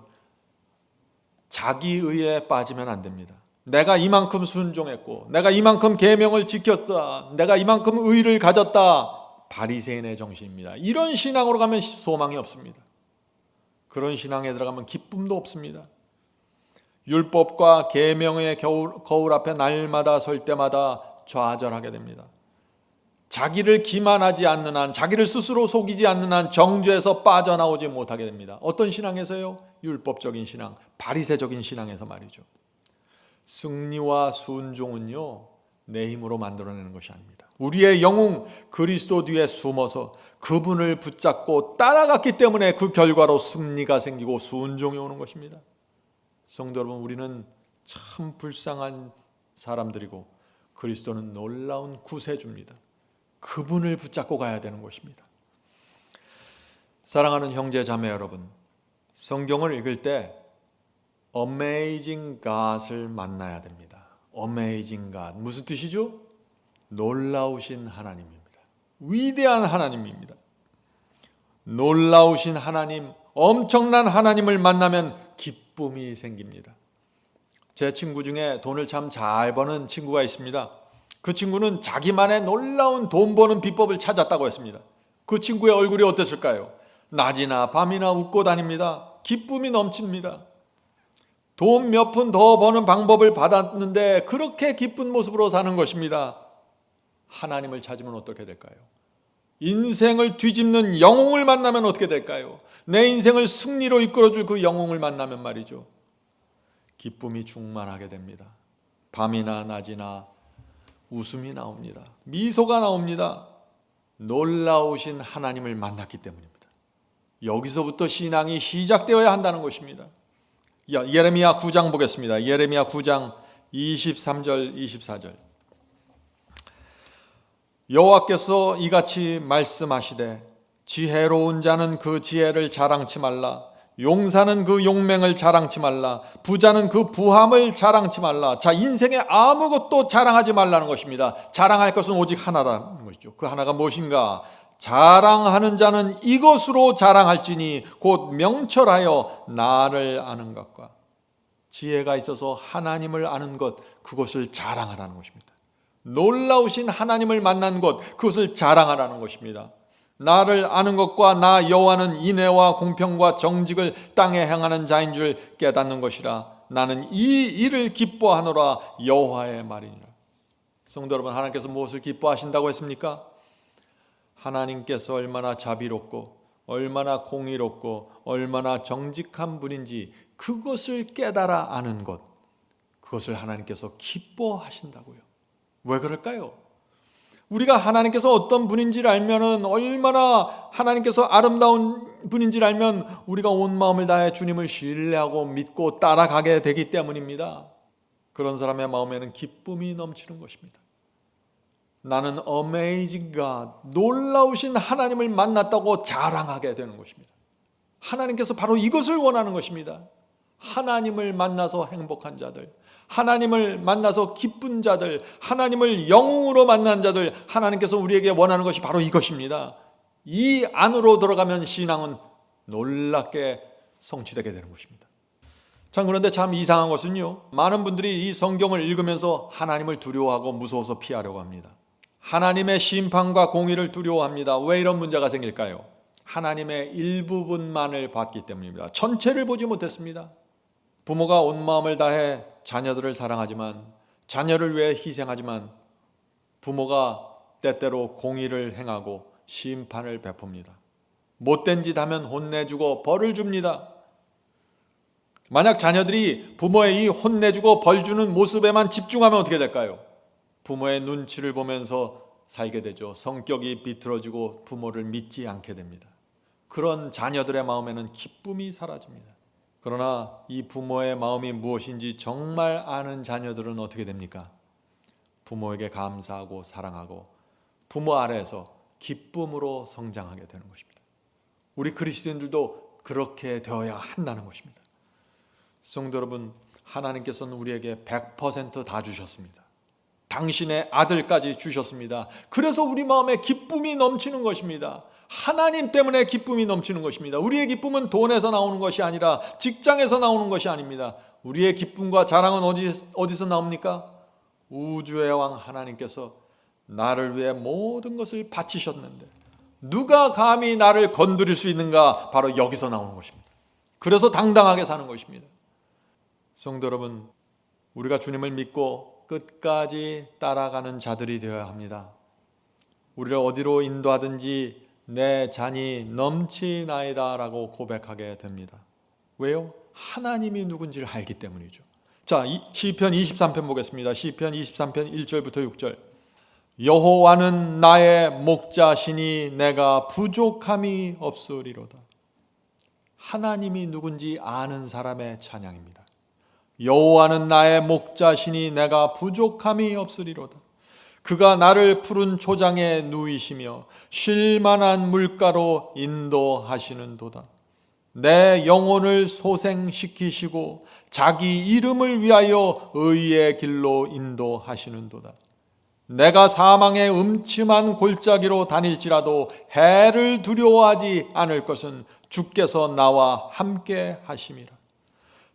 자기의에 빠지면 안 됩니다. 내가 이만큼 순종했고, 내가 이만큼 계명을 지켰다, 내가 이만큼 의를 가졌다, 바리새인의 정신입니다. 이런 신앙으로 가면 소망이 없습니다. 그런 신앙에 들어가면 기쁨도 없습니다. 율법과 계명의 거울 앞에 날마다 설 때마다 좌절하게 됩니다. 자기를 기만하지 않는 한, 자기를 스스로 속이지 않는 한 정죄에서 빠져나오지 못하게 됩니다. 어떤 신앙에서요? 율법적인 신앙, 바리새적인 신앙에서 말이죠. 승리와 순종은요, 내 힘으로 만들어내는 것이 아닙니다. 우리의 영웅 그리스도 뒤에 숨어서 그분을 붙잡고 따라갔기 때문에 그 결과로 승리가 생기고 순종이 오는 것입니다. 성도 여러분, 우리는 참 불쌍한 사람들이고 그리스도는 놀라운 구세주입니다. 그분을 붙잡고 가야 되는 것입니다. 사랑하는 형제 자매 여러분, 성경을 읽을 때 Amazing God을 만나야 됩니다. Amazing God, 무슨 뜻이죠? 놀라우신 하나님입니다. 위대한 하나님입니다. 놀라우신 하나님, 엄청난 하나님을 만나면 기쁨이 생깁니다. 제 친구 중에 돈을 참 잘 버는 친구가 있습니다. 그 친구는 자기만의 놀라운 돈 버는 비법을 찾았다고 했습니다. 그 친구의 얼굴이 어땠을까요? 낮이나 밤이나 웃고 다닙니다. 기쁨이 넘칩니다. 돈 몇 푼 더 버는 방법을 받았는데 그렇게 기쁜 모습으로 사는 것입니다. 하나님을 찾으면 어떻게 될까요? 인생을 뒤집는 영웅을 만나면 어떻게 될까요? 내 인생을 승리로 이끌어줄 그 영웅을 만나면 말이죠, 기쁨이 충만하게 됩니다. 밤이나 낮이나 웃음이 나옵니다. 미소가 나옵니다. 놀라우신 하나님을 만났기 때문입니다. 여기서부터 신앙이 시작되어야 한다는 것입니다. 예레미야 9장 보겠습니다. 예레미야 9장 23절 24절. 여호와께서 이같이 말씀하시되 지혜로운 자는 그 지혜를 자랑치 말라, 용사는 그 용맹을 자랑치 말라, 부자는 그 부함을 자랑치 말라. 자, 인생에 아무것도 자랑하지 말라는 것입니다. 자랑할 것은 오직 하나라는 것이죠. 그 하나가 무엇인가? 자랑하는 자는 이것으로 자랑할지니 곧 명철하여 나를 아는 것과, 지혜가 있어서 하나님을 아는 것, 그것을 자랑하라는 것입니다. 놀라우신 하나님을 만난 것, 그것을 자랑하라는 것입니다. 나를 아는 것과 나 여호와는 인애와 공평과 정직을 땅에 행하는 자인 줄 깨닫는 것이라. 나는 이 일을 기뻐하노라. 여호와의 말이니라. 성도 여러분, 하나님께서 무엇을 기뻐하신다고 했습니까? 하나님께서 얼마나 자비롭고 얼마나 공의롭고 얼마나 정직한 분인지 그것을 깨달아 아는 것, 그것을 하나님께서 기뻐하신다고요. 왜 그럴까요? 우리가 하나님께서 어떤 분인지를 알면은, 얼마나 하나님께서 아름다운 분인지를 알면 우리가 온 마음을 다해 주님을 신뢰하고 믿고 따라가게 되기 때문입니다. 그런 사람의 마음에는 기쁨이 넘치는 것입니다. 나는 Amazing God, 놀라우신 하나님을 만났다고 자랑하게 되는 것입니다. 하나님께서 바로 이것을 원하는 것입니다. 하나님을 만나서 행복한 자들, 하나님을 만나서 기쁜 자들, 하나님을 영웅으로 만난 자들, 하나님께서 우리에게 원하는 것이 바로 이것입니다. 이 안으로 들어가면 신앙은 놀랍게 성취되게 되는 것입니다. 참, 그런데 참 이상한 것은요, 많은 분들이 이 성경을 읽으면서 하나님을 두려워하고 무서워서 피하려고 합니다. 하나님의 심판과 공의를 두려워합니다. 왜 이런 문제가 생길까요? 하나님의 일부분만을 봤기 때문입니다. 전체를 보지 못했습니다. 부모가 온 마음을 다해 자녀들을 사랑하지만, 자녀를 위해 희생하지만, 부모가 때때로 공의를 행하고 심판을 베풉니다. 못된 짓 하면 혼내주고 벌을 줍니다. 만약 자녀들이 부모의 이 혼내주고 벌 주는 모습에만 집중하면 어떻게 될까요? 부모의 눈치를 보면서 살게 되죠. 성격이 비틀어지고 부모를 믿지 않게 됩니다. 그런 자녀들의 마음에는 기쁨이 사라집니다. 그러나 이 부모의 마음이 무엇인지 정말 아는 자녀들은 어떻게 됩니까? 부모에게 감사하고 사랑하고 부모 아래에서 기쁨으로 성장하게 되는 것입니다. 우리 그리스도인들도 그렇게 되어야 한다는 것입니다. 성도 여러분, 하나님께서는 우리에게 100%다 주셨습니다. 당신의 아들까지 주셨습니다. 그래서 우리 마음에 기쁨이 넘치는 것입니다. 하나님 때문에 기쁨이 넘치는 것입니다. 우리의 기쁨은 돈에서 나오는 것이 아니라 직장에서 나오는 것이 아닙니다. 우리의 기쁨과 자랑은 어디서 나옵니까? 우주의 왕 하나님께서 나를 위해 모든 것을 바치셨는데 누가 감히 나를 건드릴 수 있는가? 바로 여기서 나오는 것입니다. 그래서 당당하게 사는 것입니다. 성도 여러분, 우리가 주님을 믿고 끝까지 따라가는 자들이 되어야 합니다. 우리를 어디로 인도하든지 내 잔이 넘치나이다 라고 고백하게 됩니다. 왜요? 하나님이 누군지를 알기 때문이죠. 자, 시편 23편 보겠습니다. 시편 23편 1절부터 6절. 여호와는 나의 목자시니 내가 부족함이 없으리로다. 하나님이 누군지 아는 사람의 찬양입니다. 여호와는 나의 목자시니 내가 부족함이 없으리로다. 그가 나를 푸른 초장에 누이시며 쉴 만한 물가로 인도하시는도다. 내 영혼을 소생시키시고 자기 이름을 위하여 의의 길로 인도하시는도다. 내가 사망의 음침한 골짜기로 다닐지라도 해를 두려워하지 않을 것은 주께서 나와 함께 하심이라.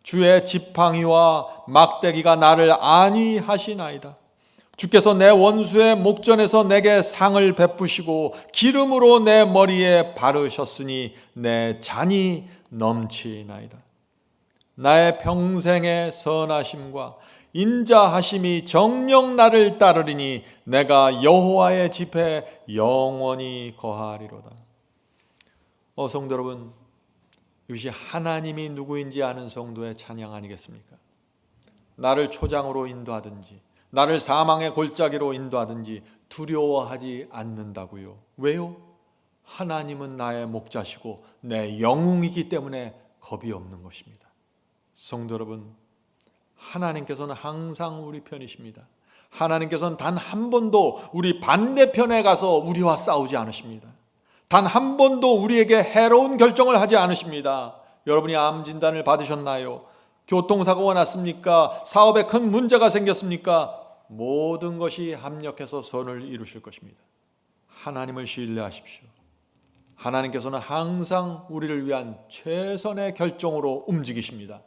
주의 지팡이와 막대기가 나를 안위하시나이다. 주께서 내 원수의 목전에서 내게 상을 베푸시고 기름으로 내 머리에 바르셨으니 내 잔이 넘치나이다. 나의 평생의 선하심과 인자하심이 정녕 나를 따르리니 내가 여호와의 집에 영원히 거하리로다. 성도 여러분, 이것이 하나님이 누구인지 아는 성도의 찬양 아니겠습니까? 나를 초장으로 인도하든지 나를 사망의 골짜기로 인도하든지 두려워하지 않는다고요. 왜요? 하나님은 나의 목자시고 내 영웅이기 때문에 겁이 없는 것입니다. 성도 여러분, 하나님께서는 항상 우리 편이십니다. 하나님께서는 단 한 번도 우리 반대편에 가서 우리와 싸우지 않으십니다. 단 한 번도 우리에게 해로운 결정을 하지 않으십니다. 여러분이 암 진단을 받으셨나요? 교통사고가 났습니까? 사업에 큰 문제가 생겼습니까? 모든 것이 합력해서 선을 이루실 것입니다. 하나님을 신뢰하십시오. 하나님께서는 항상 우리를 위한 최선의 결정으로 움직이십니다.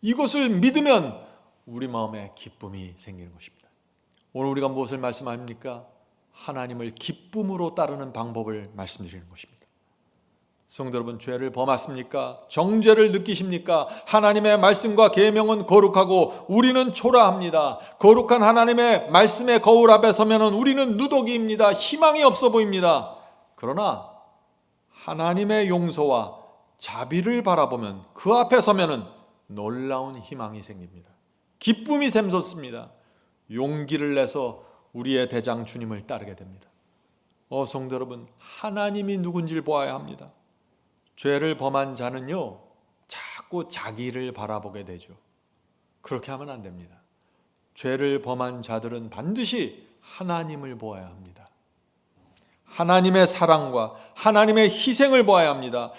이것을 믿으면 우리 마음에 기쁨이 생기는 것입니다. 오늘 우리가 무엇을 말씀합니까? 하나님을 기쁨으로 따르는 방법을 말씀드리는 것입니다. 성도 여러분, 죄를 범했습니까? 정죄를 느끼십니까? 하나님의 말씀과 계명은 거룩하고 우리는 초라합니다. 거룩한 하나님의 말씀의 거울 앞에 서면 우리는 누더기입니다. 희망이 없어 보입니다. 그러나 하나님의 용서와 자비를 바라보면 그 앞에 서면 놀라운 희망이 생깁니다. 기쁨이 샘솟습니다. 용기를 내서 우리의 대장 주님을 따르게 됩니다. 성도 여러분, 하나님이 누군지를 보아야 합니다. 죄를 범한 자는요, 자꾸 자기를 바라보게 되죠. 그렇게 하면 안 됩니다. 죄를 범한 자들은 반드시 하나님을 보아야 합니다. 하나님의 사랑과 하나님의 희생을 보아야 합니다.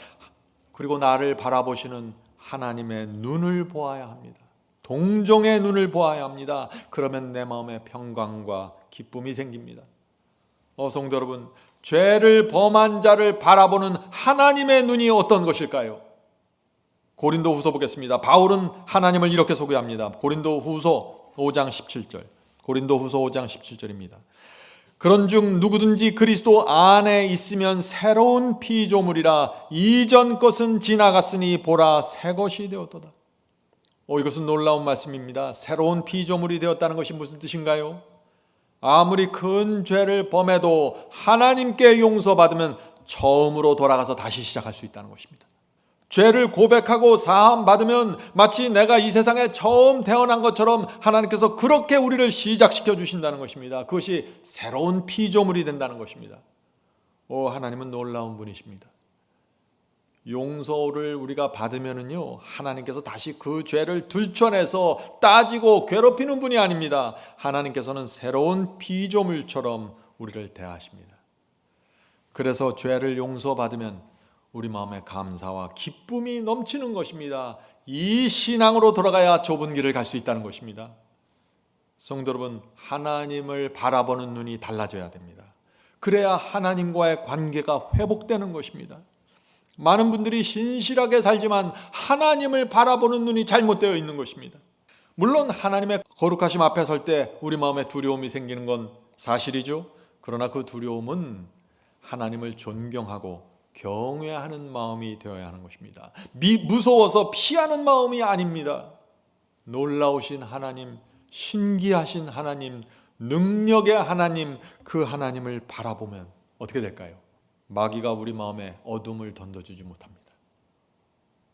그리고 나를 바라보시는 하나님의 눈을 보아야 합니다. 동정의 눈을 보아야 합니다. 그러면 내 마음에 평강과 기쁨이 생깁니다. 성도 여러분, 죄를 범한 자를 바라보는 하나님의 눈이 어떤 것일까요? 고린도 후서 보겠습니다. 바울은 하나님을 이렇게 소개합니다. 고린도 후서 5장 17절. 고린도 후서 5장 17절입니다. 그런즉 누구든지 그리스도 안에 있으면 새로운 피조물이라 이전 것은 지나갔으니 보라 새 것이 되었도다. 이것은 놀라운 말씀입니다. 새로운 피조물이 되었다는 것이 무슨 뜻인가요? 아무리 큰 죄를 범해도 하나님께 용서받으면 처음으로 돌아가서 다시 시작할 수 있다는 것입니다. 죄를 고백하고 사함 받으면 마치 내가 이 세상에 처음 태어난 것처럼 하나님께서 그렇게 우리를 시작시켜 주신다는 것입니다. 그것이 새로운 피조물이 된다는 것입니다. 하나님은 놀라운 분이십니다. 용서를 우리가 받으면은요, 하나님께서 다시 그 죄를 들춰내서 따지고 괴롭히는 분이 아닙니다. 하나님께서는 새로운 피조물처럼 우리를 대하십니다. 그래서 죄를 용서받으면 우리 마음에 감사와 기쁨이 넘치는 것입니다. 이 신앙으로 돌아가야 좁은 길을 갈 수 있다는 것입니다. 성도 여러분, 하나님을 바라보는 눈이 달라져야 됩니다. 그래야 하나님과의 관계가 회복되는 것입니다. 많은 분들이 신실하게 살지만 하나님을 바라보는 눈이 잘못되어 있는 것입니다. 물론 하나님의 거룩하심 앞에 설 때 우리 마음에 두려움이 생기는 건 사실이죠. 그러나 그 두려움은 하나님을 존경하고 경외하는 마음이 되어야 하는 것입니다. 무서워서 피하는 마음이 아닙니다. 놀라우신 하나님, 신기하신 하나님, 능력의 하나님, 그 하나님을 바라보면 어떻게 될까요? 마귀가 우리 마음에 어둠을 던져주지 못합니다.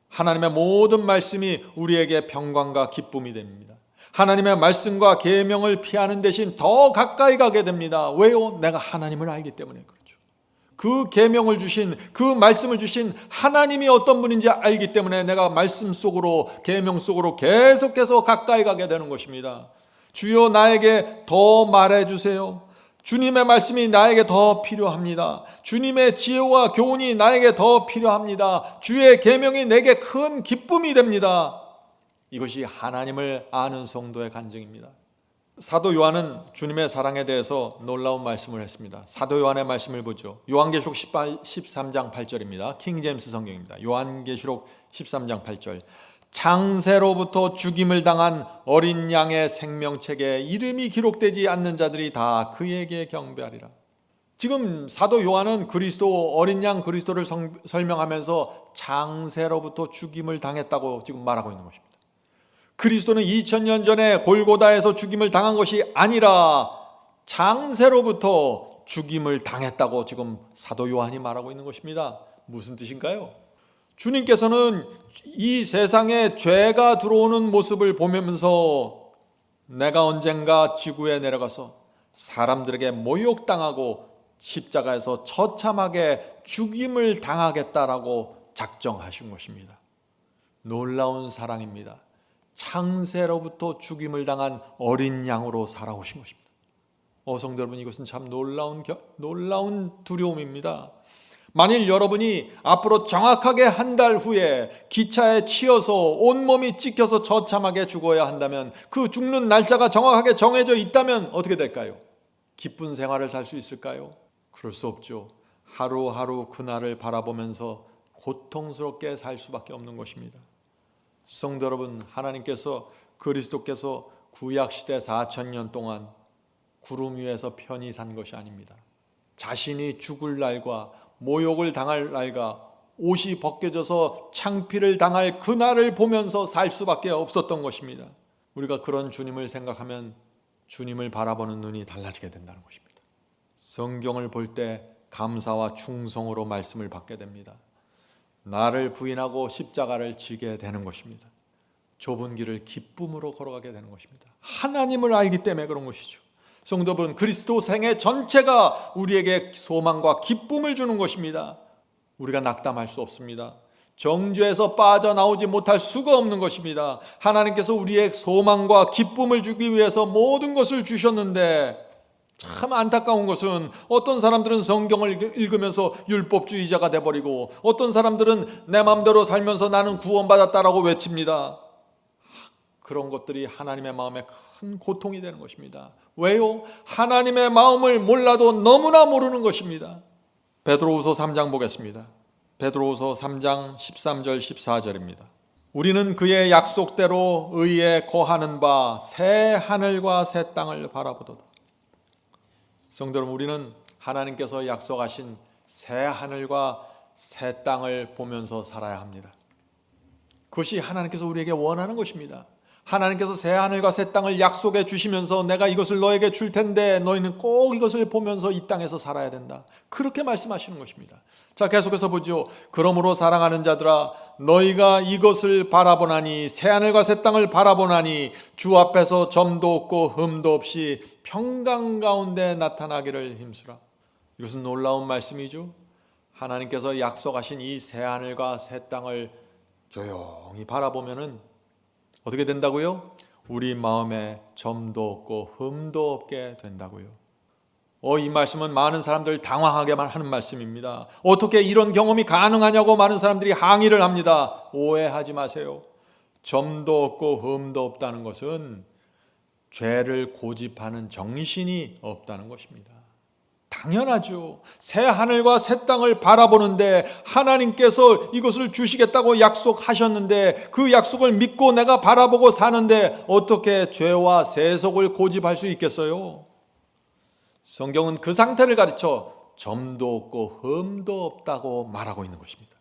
하나님의 모든 말씀이 우리에게 평강과 기쁨이 됩니다. 하나님의 말씀과 계명을 피하는 대신 더 가까이 가게 됩니다. 왜요? 내가 하나님을 알기 때문에 그렇죠. 그 계명을 주신, 그 말씀을 주신 하나님이 어떤 분인지 알기 때문에 내가 말씀 속으로, 계명 속으로 계속해서 가까이 가게 되는 것입니다. 주여 나에게 더 말해주세요. 주님의 말씀이 나에게 더 필요합니다. 주님의 지혜와 교훈이 나에게 더 필요합니다. 주의 계명이 내게 큰 기쁨이 됩니다. 이것이 하나님을 아는 성도의 간증입니다. 사도 요한은 주님의 사랑에 대해서 놀라운 말씀을 했습니다. 사도 요한의 말씀을 보죠. 요한계시록 13장 8절입니다. 킹제임스 성경입니다. 요한계시록 13장 8절. 창세로부터 죽임을 당한 어린 양의 생명책에 이름이 기록되지 않는 자들이 다 그에게 경배하리라. 지금 사도 요한은 그리스도, 어린 양 그리스도를 설명하면서 창세로부터 죽임을 당했다고 지금 말하고 있는 것입니다. 그리스도는 2000년 전에 골고다에서 죽임을 당한 것이 아니라 창세로부터 죽임을 당했다고 지금 사도 요한이 말하고 있는 것입니다. 무슨 뜻인가요? 주님께서는 이 세상에 죄가 들어오는 모습을 보면서 내가 언젠가 지구에 내려가서 사람들에게 모욕당하고 십자가에서 처참하게 죽임을 당하겠다라고 작정하신 것입니다. 놀라운 사랑입니다. 창세로부터 죽임을 당한 어린 양으로 살아오신 것입니다. 성도 여러분, 이것은 참 놀라운 두려움입니다. 만일 여러분이 앞으로 정확하게 한 달 후에 기차에 치여서 온몸이 찍혀서 처참하게 죽어야 한다면, 그 죽는 날짜가 정확하게 정해져 있다면 어떻게 될까요? 기쁜 생활을 살 수 있을까요? 그럴 수 없죠. 하루하루 그날을 바라보면서 고통스럽게 살 수밖에 없는 것입니다. 성도 여러분, 하나님께서, 그리스도께서 구약시대 4000년 동안 구름 위에서 편히 산 것이 아닙니다. 자신이 죽을 날과 모욕을 당할 날과 옷이 벗겨져서 창피를 당할 그날을 보면서 살 수밖에 없었던 것입니다. 우리가 그런 주님을 생각하면 주님을 바라보는 눈이 달라지게 된다는 것입니다. 성경을 볼 때 감사와 충성으로 말씀을 받게 됩니다. 나를 부인하고 십자가를 지게 되는 것입니다. 좁은 길을 기쁨으로 걸어가게 되는 것입니다. 하나님을 알기 때문에 그런 것이죠. 성도분, 그리스도 생애 전체가 우리에게 소망과 기쁨을 주는 것입니다. 우리가 낙담할 수 없습니다. 정죄에서 빠져나오지 못할 수가 없는 것입니다. 하나님께서 우리의 소망과 기쁨을 주기 위해서 모든 것을 주셨는데, 참 안타까운 것은 어떤 사람들은 성경을 읽으면서 율법주의자가 돼버리고, 어떤 사람들은 내 마음대로 살면서 나는 구원받았다라고 외칩니다. 그런 것들이 하나님의 마음에 큰 고통이 되는 것입니다. 왜요? 하나님의 마음을 몰라도 너무나 모르는 것입니다. 베드로후서 3장 보겠습니다. 베드로후서 3장 13절 14절입니다. 우리는 그의 약속대로 의에 거하는 바 새 하늘과 새 땅을 바라보도다. 성도 여러분, 우리는 하나님께서 약속하신 새 하늘과 새 땅을 보면서 살아야 합니다. 그것이 하나님께서 우리에게 원하는 것입니다. 하나님께서 새 하늘과 새 땅을 약속해 주시면서 내가 이것을 너에게 줄 텐데 너희는 꼭 이것을 보면서 이 땅에서 살아야 된다. 그렇게 말씀하시는 것입니다. 자, 계속해서 보죠. 그러므로 사랑하는 자들아, 너희가 이것을 바라보나니, 새 하늘과 새 땅을 바라보나니 주 앞에서 점도 없고 흠도 없이 평강 가운데 나타나기를 힘쓰라. 이것은 놀라운 말씀이죠. 하나님께서 약속하신 이 새 하늘과 새 땅을 조용히 바라보면은 어떻게 된다고요? 우리 마음에 점도 없고 흠도 없게 된다고요. 이 말씀은 많은 사람들 당황하게만 하는 말씀입니다. 어떻게 이런 경험이 가능하냐고 많은 사람들이 항의를 합니다. 오해하지 마세요. 점도 없고 흠도 없다는 것은 죄를 고집하는 정신이 없다는 것입니다. 당연하죠. 새 하늘과 새 땅을 바라보는데 하나님께서 이것을 주시겠다고 약속하셨는데 그 약속을 믿고 내가 바라보고 사는데 어떻게 죄와 세속을 고집할 수 있겠어요? 성경은 그 상태를 가르쳐 점도 없고 흠도 없다고 말하고 있는 것입니다.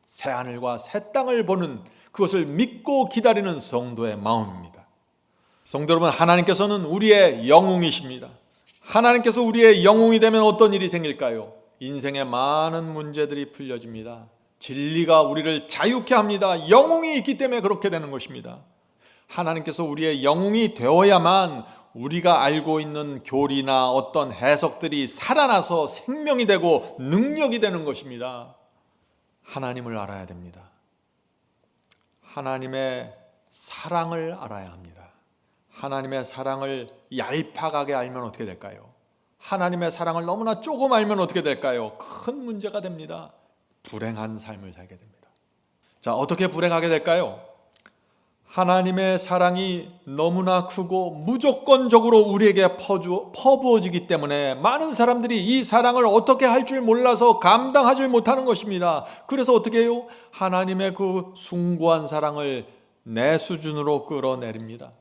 새 하늘과 새 땅을 보는 그것을 믿고 기다리는 성도의 마음입니다. 성도 여러분, 하나님께서는 우리의 영웅이십니다. 하나님께서 우리의 영웅이 되면 어떤 일이 생길까요? 인생의 많은 문제들이 풀려집니다. 진리가 우리를 자유케 합니다. 영웅이 있기 때문에 그렇게 되는 것입니다. 하나님께서 우리의 영웅이 되어야만 우리가 알고 있는 교리나 어떤 해석들이 살아나서 생명이 되고 능력이 되는 것입니다. 하나님을 알아야 됩니다. 하나님의 사랑을 알아야 합니다. 하나님의 사랑을 얄팍하게 알면 어떻게 될까요? 하나님의 사랑을 너무나 조금 알면 어떻게 될까요? 큰 문제가 됩니다. 불행한 삶을 살게 됩니다. 자, 어떻게 불행하게 될까요? 하나님의 사랑이 너무나 크고 무조건적으로 우리에게 퍼부어지기 때문에 많은 사람들이 이 사랑을 어떻게 할 줄 몰라서 감당하지 못하는 것입니다. 그래서 어떻게 해요? 하나님의 그 숭고한 사랑을 내 수준으로 끌어내립니다.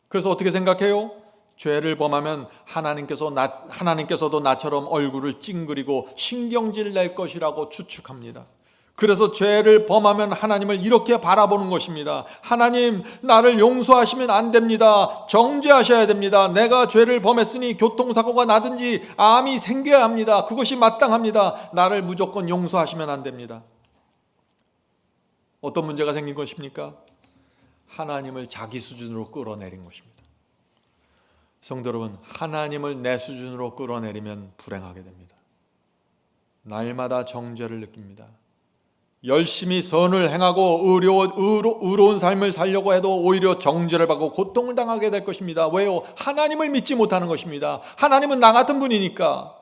그래서 어떻게 생각해요? 죄를 범하면 하나님께서도 나처럼 얼굴을 찡그리고 신경질 낼 것이라고 추측합니다. 그래서 죄를 범하면 하나님을 이렇게 바라보는 것입니다. 하나님, 나를 용서하시면 안 됩니다. 정죄하셔야 됩니다. 내가 죄를 범했으니 교통사고가 나든지 암이 생겨야 합니다. 그것이 마땅합니다. 나를 무조건 용서하시면 안 됩니다. 어떤 문제가 생긴 것입니까? 하나님을 자기 수준으로 끌어내린 것입니다. 성도 여러분, 하나님을 내 수준으로 끌어내리면 불행하게 됩니다. 날마다 정죄를 느낍니다. 열심히 선을 행하고 의로운 삶을 살려고 해도 오히려 정죄를 받고 고통을 당하게 될 것입니다. 왜요? 하나님을 믿지 못하는 것입니다. 하나님은 나 같은 분이니까.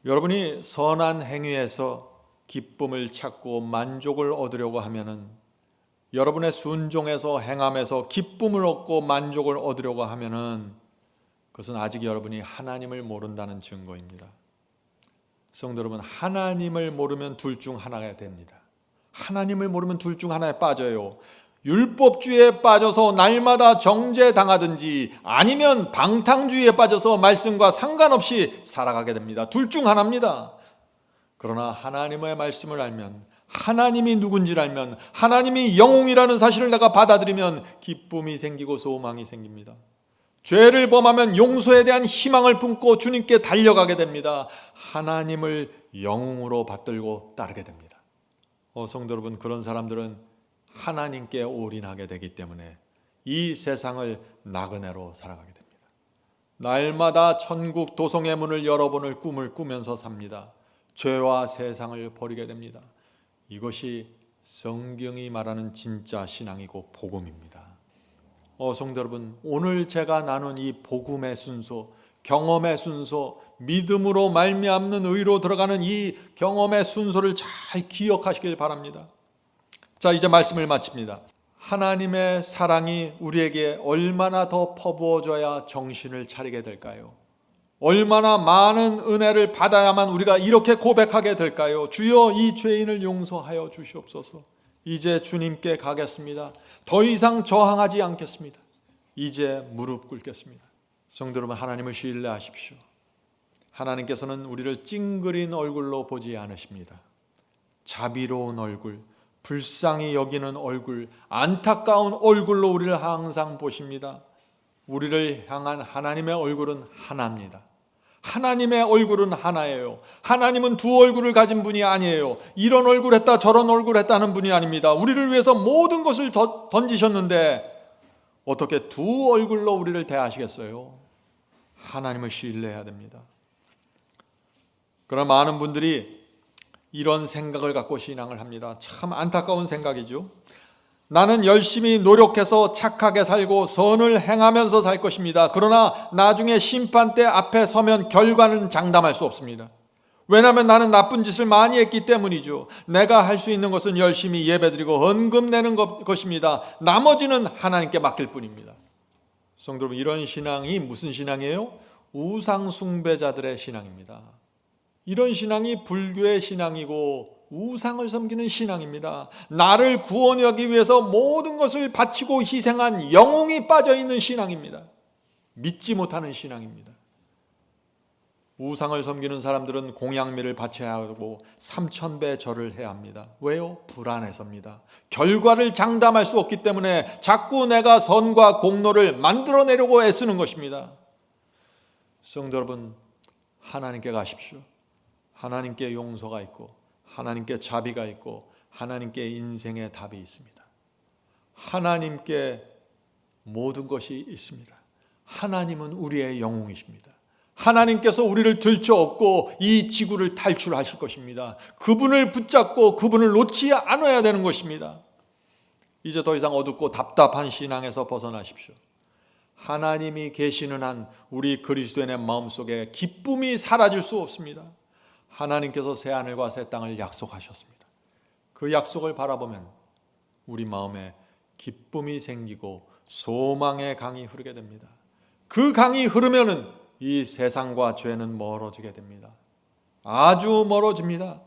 여러분이 선한 행위에서 기쁨을 찾고 만족을 얻으려고 하면은, 여러분의 순종에서 행함에서 기쁨을 얻고 만족을 얻으려고 하면은 그것은 아직 여러분이 하나님을 모른다는 증거입니다. 성도 여러분, 하나님을 모르면 둘 중 하나가 됩니다. 하나님을 모르면 둘 중 하나에 빠져요. 율법주의에 빠져서 날마다 정죄당하든지 아니면 방탕주의에 빠져서 말씀과 상관없이 살아가게 됩니다. 둘 중 하나입니다. 그러나 하나님의 말씀을 알면, 하나님이 누군지를 알면, 하나님이 영웅이라는 사실을 내가 받아들이면 기쁨이 생기고 소망이 생깁니다. 죄를 범하면 용서에 대한 희망을 품고 주님께 달려가게 됩니다. 하나님을 영웅으로 받들고 따르게 됩니다. 성도 여러분, 그런 사람들은 하나님께 올인하게 되기 때문에 이 세상을 나그네로 살아가게 됩니다. 날마다 천국 도성의 문을 열어보는 꿈을 꾸면서 삽니다. 죄와 세상을 버리게 됩니다. 이것이 성경이 말하는 진짜 신앙이고 복음입니다. 성도 여러분, 오늘 제가 나눈 이 복음의 순서, 경험의 순서, 믿음으로 말미암는 의로 들어가는 이 경험의 순서를 잘 기억하시길 바랍니다. 자, 이제 말씀을 마칩니다. 하나님의 사랑이 우리에게 얼마나 더 퍼부어져야 정신을 차리게 될까요? 얼마나 많은 은혜를 받아야만 우리가 이렇게 고백하게 될까요? 주여, 이 죄인을 용서하여 주시옵소서. 이제 주님께 가겠습니다. 더 이상 저항하지 않겠습니다. 이제 무릎 꿇겠습니다. 성도 여러분, 하나님을 신뢰하십시오. 하나님께서는 우리를 찡그린 얼굴로 보지 않으십니다. 자비로운 얼굴, 불쌍히 여기는 얼굴, 안타까운 얼굴로 우리를 항상 보십니다. 우리를 향한 하나님의 얼굴은 하나입니다. 하나님의 얼굴은 하나예요. 하나님은 두 얼굴을 가진 분이 아니에요. 이런 얼굴 했다 저런 얼굴 했다는 분이 아닙니다. 우리를 위해서 모든 것을 던지셨는데 어떻게 두 얼굴로 우리를 대하시겠어요? 하나님을 신뢰해야 됩니다. 그러나 많은 분들이 이런 생각을 갖고 신앙을 합니다. 참 안타까운 생각이죠. 나는 열심히 노력해서 착하게 살고 선을 행하면서 살 것입니다. 그러나 나중에 심판대 앞에 서면 결과는 장담할 수 없습니다. 왜냐하면 나는 나쁜 짓을 많이 했기 때문이죠. 내가 할 수 있는 것은 열심히 예배드리고 헌금 내는 것입니다. 나머지는 하나님께 맡길 뿐입니다. 성도 여러분, 이런 신앙이 무슨 신앙이에요? 우상 숭배자들의 신앙입니다. 이런 신앙이 불교의 신앙이고 우상을 섬기는 신앙입니다. 나를 구원하기 위해서 모든 것을 바치고 희생한 영웅이 빠져있는 신앙입니다. 믿지 못하는 신앙입니다. 우상을 섬기는 사람들은 공양미를 바쳐야 하고 3000배 절을 해야 합니다. 왜요? 불안해서입니다. 결과를 장담할 수 없기 때문에 자꾸 내가 선과 공로를 만들어내려고 애쓰는 것입니다. 성도 여러분, 하나님께 가십시오. 하나님께 용서가 있고 하나님께 자비가 있고 하나님께 인생의 답이 있습니다. 하나님께 모든 것이 있습니다. 하나님은 우리의 영웅이십니다. 하나님께서 우리를 들쳐업고 이 지구를 탈출하실 것입니다. 그분을 붙잡고 그분을 놓지 않아야 되는 것입니다. 이제 더 이상 어둡고 답답한 신앙에서 벗어나십시오. 하나님이 계시는 한 우리 그리스도인의 마음속에 기쁨이 사라질 수 없습니다. 하나님께서 새하늘과 새 땅을 약속하셨습니다. 그 약속을 바라보면 우리 마음에 기쁨이 생기고 소망의 강이 흐르게 됩니다. 그 강이 흐르면은 이 세상과 죄는 멀어지게 됩니다. 아주 멀어집니다.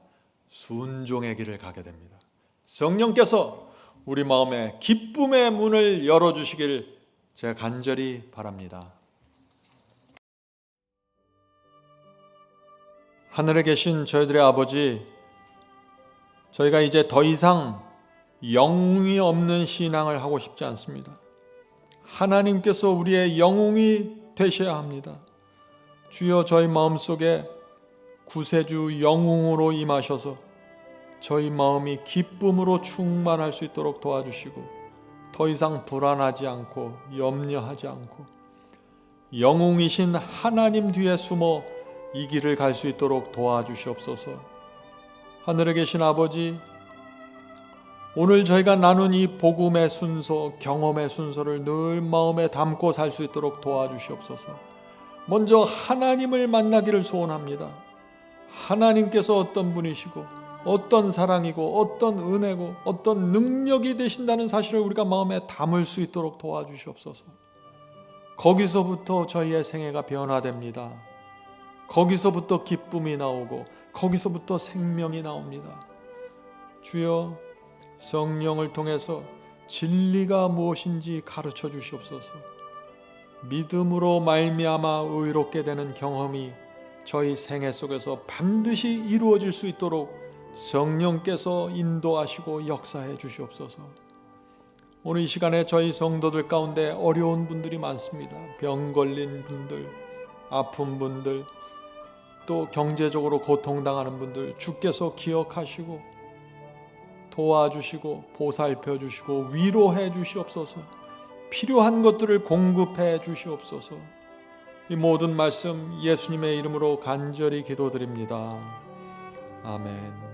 순종의 길을 가게 됩니다. 성령께서 우리 마음에 기쁨의 문을 열어주시길 제가 간절히 바랍니다. 하늘에 계신 저희들의 아버지, 저희가 이제 더 이상 영웅이 없는 신앙을 하고 싶지 않습니다. 하나님께서 우리의 영웅이 되셔야 합니다. 주여, 저희 마음속에 구세주 영웅으로 임하셔서 저희 마음이 기쁨으로 충만할 수 있도록 도와주시고 더 이상 불안하지 않고 염려하지 않고 영웅이신 하나님 뒤에 숨어 이 길을 갈 수 있도록 도와주시옵소서. 하늘에 계신 아버지, 오늘 저희가 나눈 이 복음의 순서, 경험의 순서를 늘 마음에 담고 살 수 있도록 도와주시옵소서. 먼저 하나님을 만나기를 소원합니다. 하나님께서 어떤 분이시고 어떤 사랑이고 어떤 은혜고 어떤 능력이 되신다는 사실을 우리가 마음에 담을 수 있도록 도와주시옵소서. 거기서부터 저희의 생애가 변화됩니다. 거기서부터 기쁨이 나오고 거기서부터 생명이 나옵니다. 주여, 성령을 통해서 진리가 무엇인지 가르쳐 주시옵소서. 믿음으로 말미암아 의롭게 되는 경험이 저희 생애 속에서 반드시 이루어질 수 있도록 성령께서 인도하시고 역사해 주시옵소서. 오늘 이 시간에 저희 성도들 가운데 어려운 분들이 많습니다. 병 걸린 분들, 아픈 분들, 또 경제적으로 고통당하는 분들, 주께서 기억하시고 도와주시고 보살펴 주시고 위로해 주시옵소서. 필요한 것들을 공급해 주시옵소서. 이 모든 말씀 예수님의 이름으로 간절히 기도드립니다. 아멘.